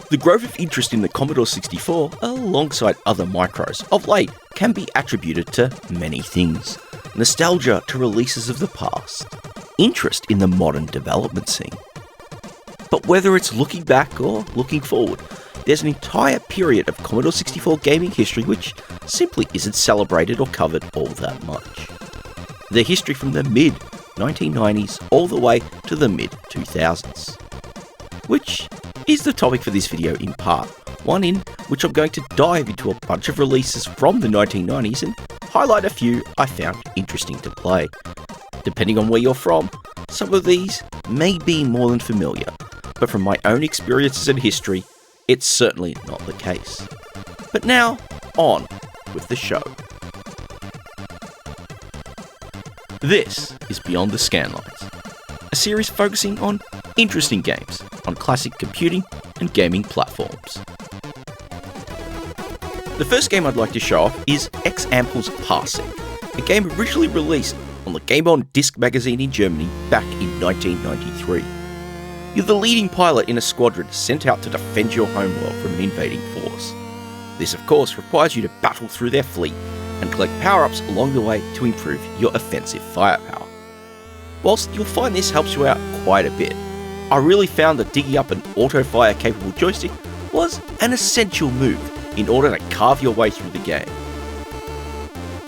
The growth of interest in the Commodore 64, alongside other micros, of late can be attributed to many things. Nostalgia to releases of the past, interest in the modern development scene. But whether it's looking back or looking forward, there's an entire period of Commodore 64 gaming history which simply isn't celebrated or covered all that much. The history from the mid-1990s all the way to the mid-2000s. Which is the topic for this video in part, one in which I'm going to dive into a bunch of releases from the 1990s and highlight a few I found interesting to play. Depending on where you're from, some of these may be more than familiar, but from my own experiences and history, it's certainly not the case. But now, on with the show. This is Beyond the Scanlines, a series focusing on interesting games on classic computing and gaming platforms. The first game I'd like to show off is X-Ample's Parsec, a game originally released on the Game On Disc magazine in Germany back in 1993. You're the leading pilot in a squadron sent out to defend your homeworld from an invading force. This, of course, requires you to battle through their fleet and collect power-ups along the way to improve your offensive firepower. Whilst you'll find this helps you out quite a bit, I really found that digging up an auto-fire capable joystick was an essential move in order to carve your way through the game.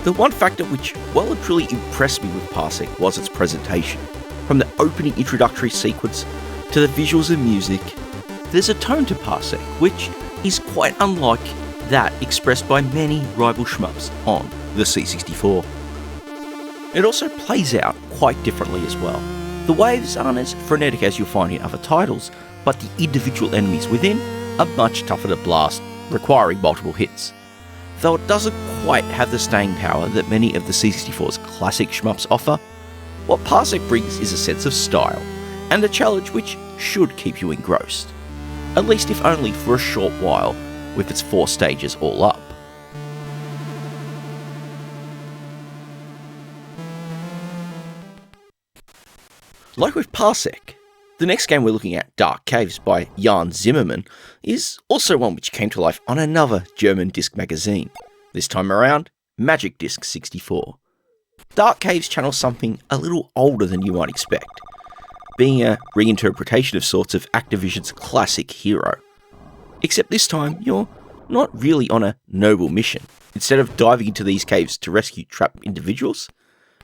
The one factor which well and truly impressed me with Parsec was its presentation. From the opening introductory sequence to the visuals and music, there's a tone to Parsec which is quite unlike that expressed by many rival shmups on the C64. It also plays out quite differently as well. The waves aren't as frenetic as you'll find in other titles, but the individual enemies within are much tougher to blast, requiring multiple hits. Though it doesn't quite have the staying power that many of the C64's classic shmups offer, what Parsec brings is a sense of style, and a challenge which should keep you engrossed. At least if only for a short while, with its 4 stages all up. Like with Parsec, the next game we're looking at, Dark Caves by Jan Zimmermann, is also one which came to life on another German disc magazine. This time around, Magic Disc 64. Dark Caves channels something a little older than you might expect, being a reinterpretation of sorts of Activision's classic Hero. Except this time, you're not really on a noble mission. Instead of diving into these caves to rescue trapped individuals,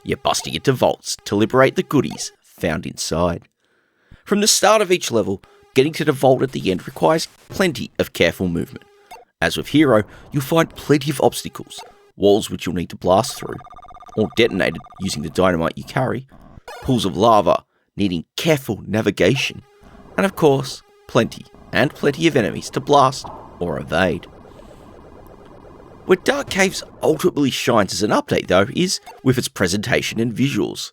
you're busting into vaults to liberate the goodies found inside. From the start of each level, getting to the vault at the end requires plenty of careful movement. As with Hero, you'll find plenty of obstacles, walls which you'll need to blast through, all detonated using the dynamite you carry, pools of lava needing careful navigation, and of course, plenty of enemies to blast or evade. Where Dark Caves ultimately shines as an update though is with its presentation and visuals.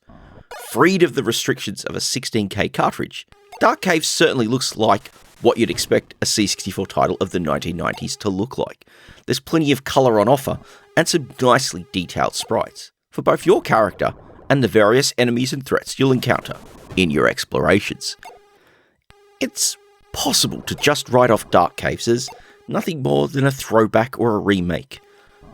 Freed of the restrictions of a 16K cartridge, Dark Caves certainly looks like what you'd expect a C64 title of the 1990s to look like. There's plenty of colour on offer and some nicely detailed sprites for both your character and the various enemies and threats you'll encounter in your explorations. It's possible to just write off Dark Caves as nothing more than a throwback or a remake,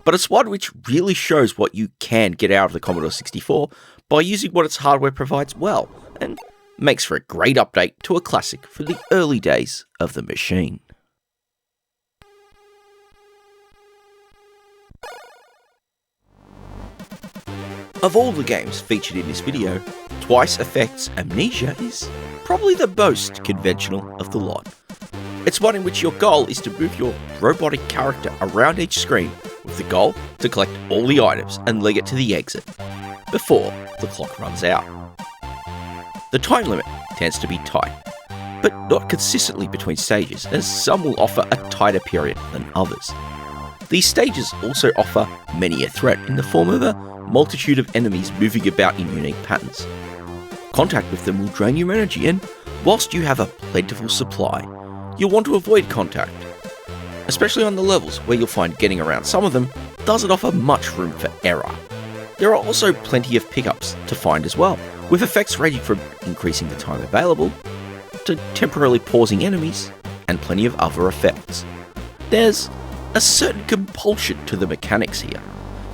but it's one which really shows what you can get out of the Commodore 64 by using what its hardware provides well, and makes for a great update to a classic from the early days of the machine. Of all the games featured in this video, Twice Effect's Amnesia is probably the most conventional of the lot. It's one in which your goal is to move your robotic character around each screen with the goal to collect all the items and leg it to the exit before the clock runs out. The time limit tends to be tight, but not consistently between stages, as some will offer a tighter period than others. These stages also offer many a threat in the form of a multitude of enemies moving about in unique patterns. Contact with them will drain your energy, and whilst you have a plentiful supply, you'll want to avoid contact, especially on the levels where you'll find getting around some of them doesn't offer much room for error. There are also plenty of pickups to find as well, with effects ranging from increasing the time available, to temporarily pausing enemies, and plenty of other effects. There's a certain compulsion to the mechanics here.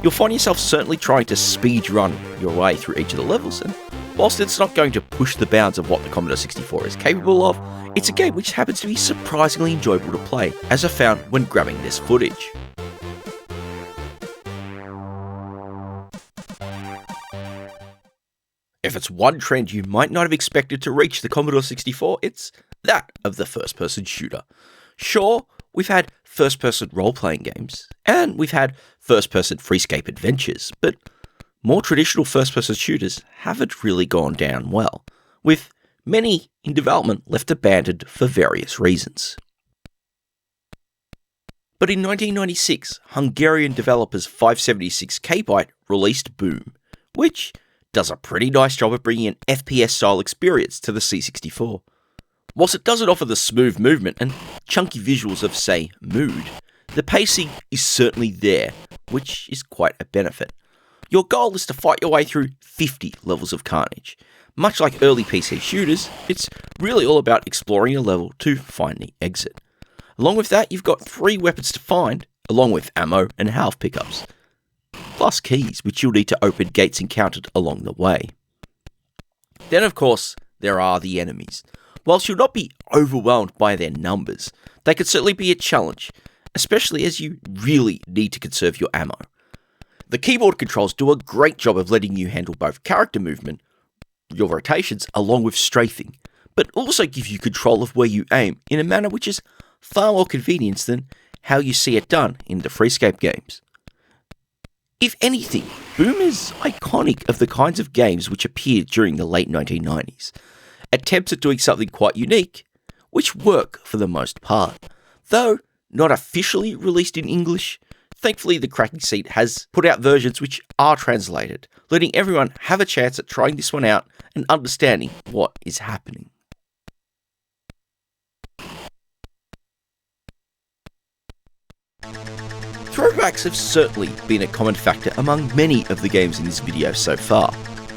You'll find yourself certainly trying to speed run your way through each of the levels, and whilst it's not going to push the bounds of what the Commodore 64 is capable of, it's a game which happens to be surprisingly enjoyable to play, as I found when grabbing this footage. If it's one trend you might not have expected to reach the Commodore 64, it's that of the first-person shooter. Sure, we've had first-person role-playing games, and we've had first-person freescape adventures, but more traditional first-person shooters haven't really gone down well, with many in development left abandoned for various reasons. But in 1996, Hungarian developers 576 Byte released Boom, which does a pretty nice job of bringing an FPS-style experience to the C64. Whilst it doesn't offer the smooth movement and chunky visuals of, say, Mood, the pacing is certainly there, which is quite a benefit. Your goal is to fight your way through 50 levels of carnage. Much like early PC shooters, it's really all about exploring a level to find the exit. Along with that, you've got 3 weapons to find, along with ammo and health pickups, plus keys, which you'll need to open gates encountered along the way. Then, of course, there are the enemies. Whilst you'll not be overwhelmed by their numbers, they could certainly be a challenge, especially as you really need to conserve your ammo. The keyboard controls do a great job of letting you handle both character movement, your rotations, along with strafing, but also give you control of where you aim in a manner which is far more convenient than how you see it done in the freescape games. If anything, Boom is iconic of the kinds of games which appeared during the late 1990s. Attempts at doing something quite unique, which work for the most part. Though not officially released in English, thankfully the Cracking Seat has put out versions which are translated, letting everyone have a chance at trying this one out and understanding what is happening. Throwbacks have certainly been a common factor among many of the games in this video so far,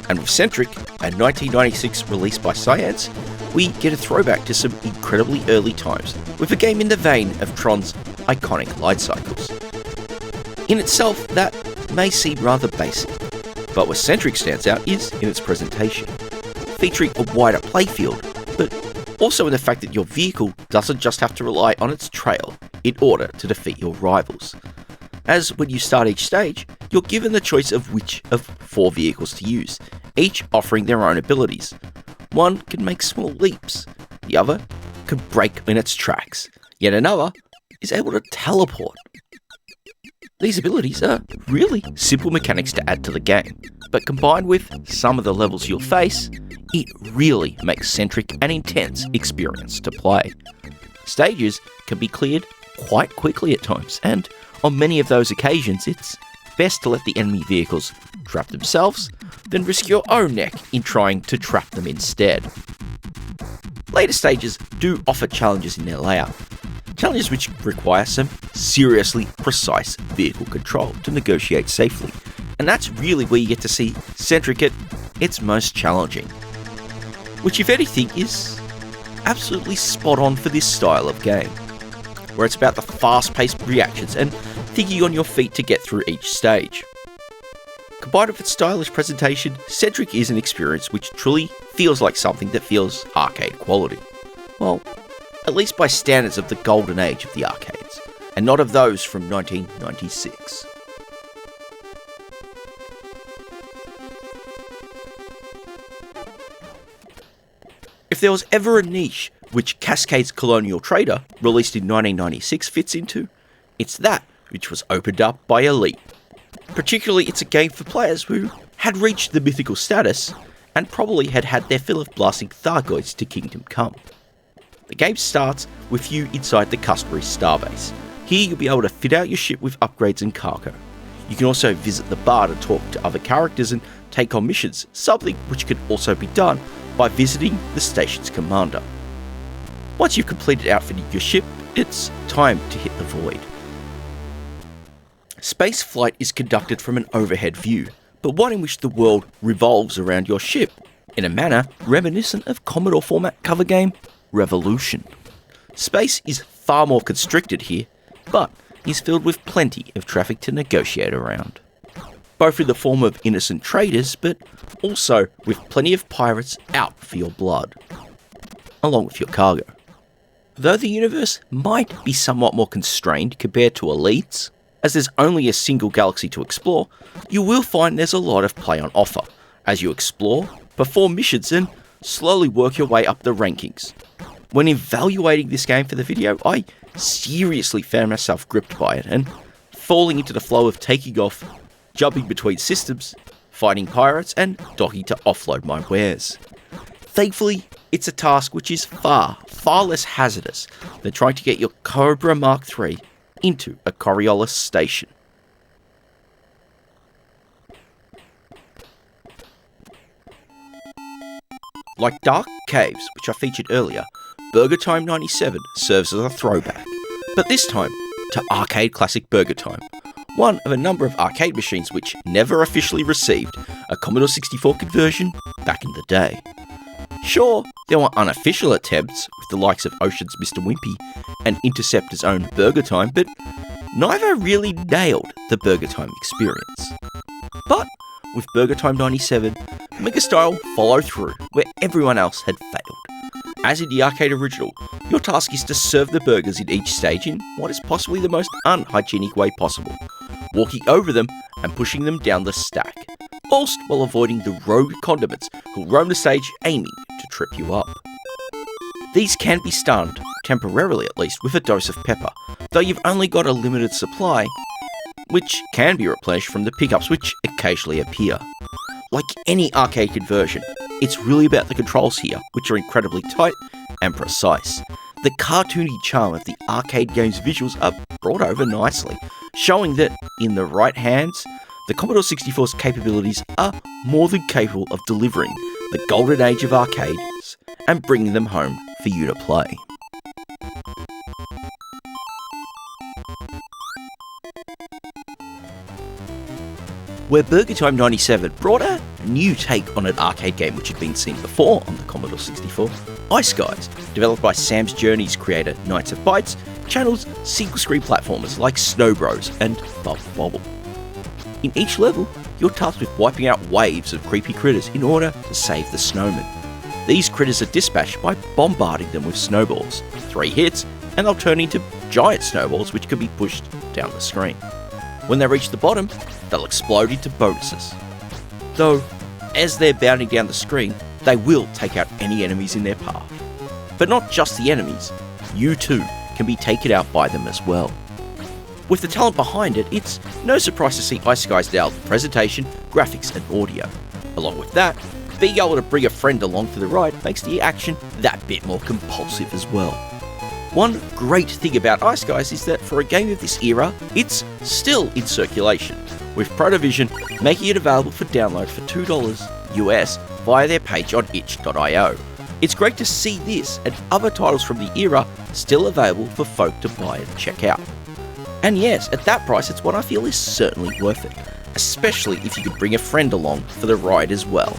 and with Centric, a 1996 release by Science, we get a throwback to some incredibly early times with a game in the vein of Tron's iconic light cycles. In itself, that may seem rather basic, but where Centric stands out is in its presentation, featuring a wider playfield, but also in the fact that your vehicle doesn't just have to rely on its trail in order to defeat your rivals. As when you start each stage, you're given the choice of which of 4 vehicles to use, each offering their own abilities. One can make small leaps, the other can break in its tracks, yet another is able to teleport. These abilities are really simple mechanics to add to the game, but combined with some of the levels you'll face, it really makes Centric an intense experience to play. Stages can be cleared quite quickly at times, and on many of those occasions it's best to let the enemy vehicles trap themselves than risk your own neck in trying to trap them instead. Later stages do offer challenges in their layout, challenges which require some seriously precise vehicle control to negotiate safely, and that's really where you get to see Centric at its most challenging, which if anything is absolutely spot on for this style of game, where it's about the fast-paced reactions and thinking on your feet to get through each stage. Combined with its stylish presentation, Centric is an experience which truly feels like something that feels arcade quality. Well, at least by standards of the golden age of the arcades, and not of those from 1996. If there was ever a niche which Cascade's Colonial Trader, released in 1996, fits into, it's that which was opened up by Elite. Particularly, it's a game for players who had reached the mythical status and probably had had their fill of blasting Thargoids to Kingdom Come. The game starts with you inside the customary starbase. Here you'll be able to fit out your ship with upgrades and cargo. You can also visit the bar to talk to other characters and take on missions, something which can also be done by visiting the station's commander. Once you've completed outfitting your ship, it's time to hit the void. Space flight is conducted from an overhead view, but one in which the world revolves around your ship, in a manner reminiscent of Commodore format cover game Revolution. Space is far more constricted here, but is filled with plenty of traffic to negotiate around. Both in the form of innocent traders, but also with plenty of pirates out for your blood, along with your cargo. Though the universe might be somewhat more constrained compared to Elites, as there's only a single galaxy to explore, you will find there's a lot of play on offer as you explore, perform missions, and slowly work your way up the rankings. When evaluating this game for the video, I seriously found myself gripped by it and falling into the flow of taking off, jumping between systems, fighting pirates, and docking to offload my wares. Thankfully, it's a task which is far less hazardous than trying to get your Cobra Mark III into a Coriolis station. Like Dark Caves, which I featured earlier, Burger Time 97 serves as a throwback, but this time to arcade classic Burger Time, one of a number of arcade machines which never officially received a Commodore 64 conversion back in the day. Sure, there were unofficial attempts with the likes of Ocean's Mr. Wimpy and Interceptor's own Burger Time, but neither really nailed the Burger Time experience. But with Burger Time 97, Megastyle followed through where everyone else had failed. As in the arcade original, your task is to serve the burgers in each stage in what is possibly the most unhygienic way possible, walking over them and pushing them down the stack, whilst while avoiding the rogue condiments who roam the stage aiming to trip you up. These can be stunned, temporarily at least, with a dose of pepper, though you've only got a limited supply, which can be replenished from the pickups which occasionally appear. Like any arcade conversion, it's really about the controls here, which are incredibly tight and precise. The cartoony charm of the arcade game's visuals are brought over nicely, showing that, in the right hands, the Commodore 64's capabilities are more than capable of delivering the golden age of arcades and bringing them home for you to play. Where Burger Time 97 brought a new take on an arcade game which had been seen before on the Commodore 64, Ice Guys, developed by Sam's Journey's creator Knights of Bytes, channels single-screen platformers like Snow Bros and Bubble Bobble. In each level, you're tasked with wiping out waves of creepy critters in order to save the snowmen. These critters are dispatched by bombarding them with snowballs. 3 hits, and they'll turn into giant snowballs which can be pushed down the screen. When they reach the bottom, they'll explode into bonuses. Though, as they're bounding down the screen, they will take out any enemies in their path. But not just the enemies, you too can be taken out by them as well. With the talent behind it, it's no surprise to see Ice Guys nail the presentation, graphics and audio. Along with that, being able to bring a friend along for the ride makes the action that bit more compulsive as well. One great thing about Ice Guys is that for a game of this era, it's still in circulation, with Protovision making it available for download for $2 US via their page on itch.io. It's great to see this and other titles from the era still available for folk to buy and check out. And yes, at that price, it's one I feel is certainly worth it, especially if you could bring a friend along for the ride as well.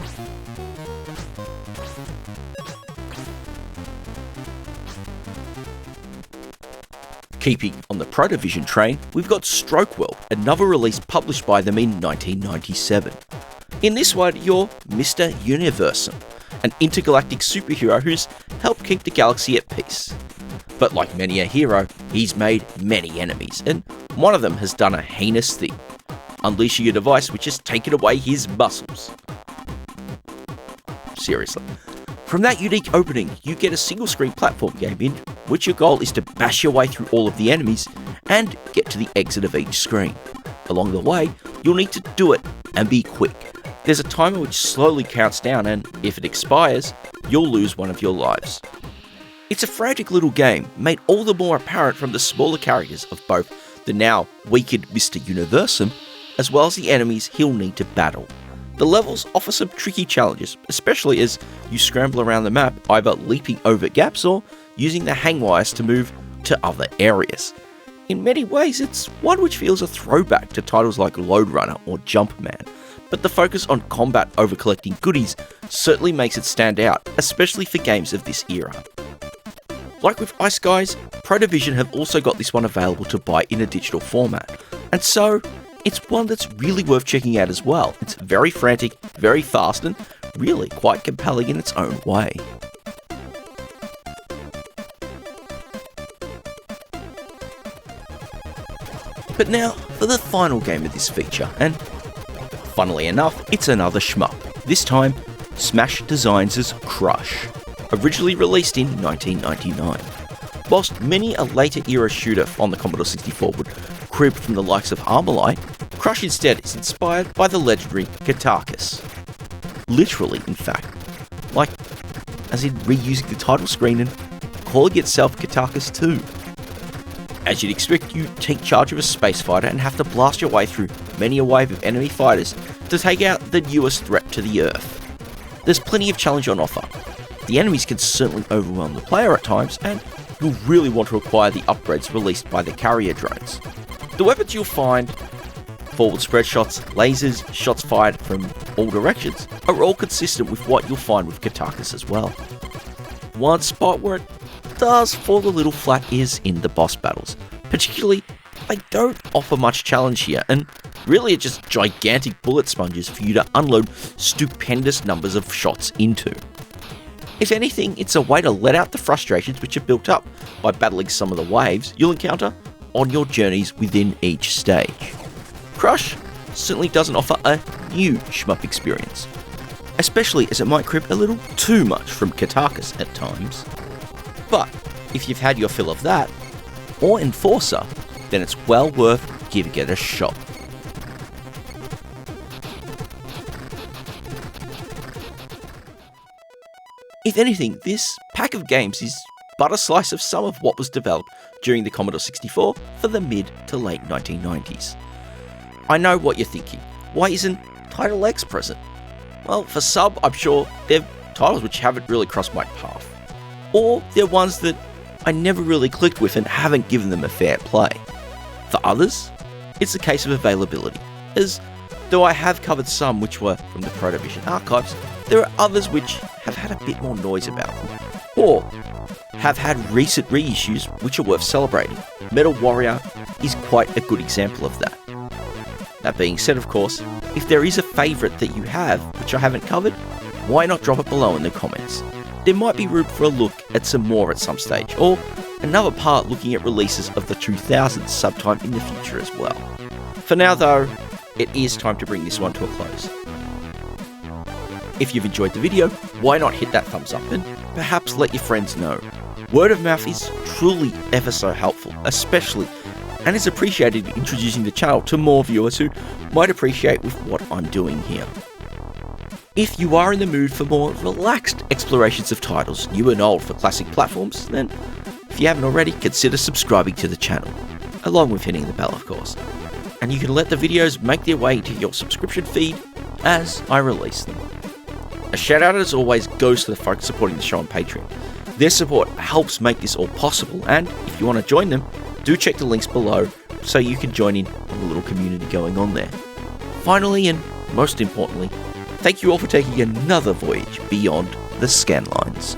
Keeping on the Protovision train, we've got Strokewell, another release published by them in 1997. In this one, you're Mr. Universum, an intergalactic superhero who's helped keep the galaxy at peace. But like many a hero, he's made many enemies, and one of them has done a heinous thing, unleashing a device which has taken away his muscles. Seriously. From that unique opening, you get a single-screen platform game in which your goal is to bash your way through all of the enemies and get to the exit of each screen. Along the way, you'll need to do it and be quick. There's a timer which slowly counts down, and if it expires, you'll lose one of your lives. It's a frantic little game, made all the more apparent from the smaller characters of both the now weakened Mr. Universum, as well as the enemies he'll need to battle. The levels offer some tricky challenges, especially as you scramble around the map, either leaping over gaps or using the hang wires to move to other areas. In many ways, it's one which feels a throwback to titles like Lode Runner or Jumpman, but the focus on combat over collecting goodies certainly makes it stand out, especially for games of this era. Like with Ice Guys, Protovision have also got this one available to buy in a digital format, and so it's one that's really worth checking out as well. It's very frantic, very fast, and really quite compelling in its own way. But now for the final game of this feature, and funnily enough, it's another shmup. This time, Smash Designs' Crush, originally released in 1999. Whilst many a later era shooter on the Commodore 64 would crib from the likes of Armalite, Crush instead is inspired by the legendary Katarkus. Literally, in fact. Like, as in reusing the title screen and calling itself Katarkus 2. As you'd expect, you take charge of a space fighter and have to blast your way through many a wave of enemy fighters to take out the newest threat to the Earth. There's plenty of challenge on offer. The enemies can certainly overwhelm the player at times, and you'll really want to acquire the upgrades released by the carrier drones. The weapons you'll find, forward spread shots, lasers, shots fired from all directions, are all consistent with what you'll find with Katarkus as well. One spot where it does fall a little flat is in the boss battles. Particularly, they don't offer much challenge here, and really are just gigantic bullet sponges for you to unload stupendous numbers of shots into. If anything, it's a way to let out the frustrations which are built up by battling some of the waves you'll encounter on your journeys within each stage. Crush certainly doesn't offer a new shmup experience, especially as it might crib a little too much from Katarkus at times. But if you've had your fill of that, or Enforcer, then it's well worth giving it a shot. If anything, this pack of games is but a slice of some of what was developed during the Commodore 64 for the mid to late 1990s. I know what you're thinking. Why isn't Title X present? Well, for some, I'm sure they're titles which haven't really crossed my path. Or they're ones that I never really clicked with and haven't given them a fair play. For others, it's a case of availability, as though I have covered some which were from the Protovision archives, there are others which have had a bit more noise about them, or have had recent reissues which are worth celebrating. Metal Warrior is quite a good example of that. That being said, of course, if there is a favourite that you have which I haven't covered, why not drop it below in the comments? There might be room for a look at some more at some stage, or another part looking at releases of the 2000s sometime in the future as well. For now though, it is time to bring this one to a close. If you've enjoyed the video, why not hit that thumbs up and perhaps let your friends know. Word of mouth is truly ever so helpful, especially, and is appreciated in introducing the channel to more viewers who might appreciate with what I'm doing here. If you are in the mood for more relaxed explorations of titles, new and old for classic platforms, then if you haven't already, consider subscribing to the channel, along with hitting the bell of course. And you can let the videos make their way into your subscription feed as I release them. A shout out as always goes to the folks supporting the show on Patreon. Their support helps make this all possible, and if you want to join them, do check the links below so you can join in on the little community going on there. Finally, and most importantly, thank you all for taking another voyage beyond the Scanlines.